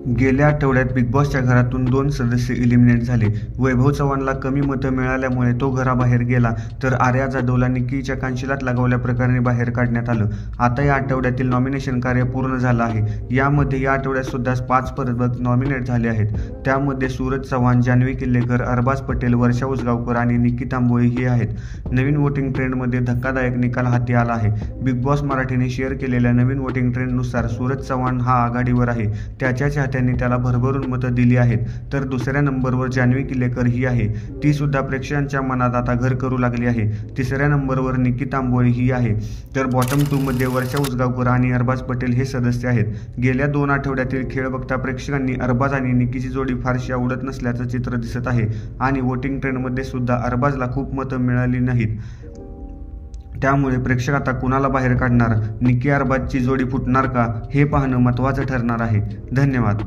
गेल्या आठवड्यात बिग बॉसच्या घरातून 2 सदस्य एलिमिनेट झाले. वैभव चव्हाणला कमी मतं मिळाल्यामुळे तो घराबाहेर गेला, तर आर्या जाधवला निक्कीच्या कानशिलात लगावल्याप्रकरणी बाहेर काढण्यात आलं. आता या आठवड्यातील नॉमिनेशन कार्य पूर्ण झालं आहे. यामध्ये या आठवड्यात सुद्धा 5 स्पर्धक नॉमिनेट झाले आहेत. त्यामध्ये सूरज चव्हाण, जान्हवी किल्लेकर, अरबाज पटेल, वर्षा उसगावकर आणि निक्की तांबोळी हे आहेत. नवीन वोटिंग ट्रेंडमध्ये धक्कादायक निकाल हाती आला आहे. बिग बॉस मराठीने शेअर केलेल्या नवीन वोटिंग ट्रेंडनुसार सूरज चव्हाण हा आघाडीवर आहे. त्याच्या त्यांनी त्याला भरभरून मतं दिली आहेत. तर दुसऱ्या नंबरवर जान्हवी किल्लेकर ही आहे. ती सुद्धा प्रेक्षकांच्या मनात आता घर करू लागली आहे. तिसऱ्या नंबरवर निक्की तांबोळी ही आहे. तर बॉटम 2 मध्ये वर्षा उसगावकर आणि अरबाज पटेल हे सदस्य आहेत. गेल्या 2 आठवड्यातील खेळ बघता प्रेक्षकांनी अरबाज आणि निक्कीची जोडी फारशी आवडत नसल्याचं चित्र दिसत आहे आणि वोटिंग ट्रेंडमध्ये सुद्धा अरबाजला खूप मतं मिळाली नाहीत. त्यामुळे प्रेक्षक आता कुणाला बाहेर काढणार, निक्की अरबाजची जोडी फुटणार का, हे पाहणं महत्त्वाचं ठरणार आहे. धन्यवाद.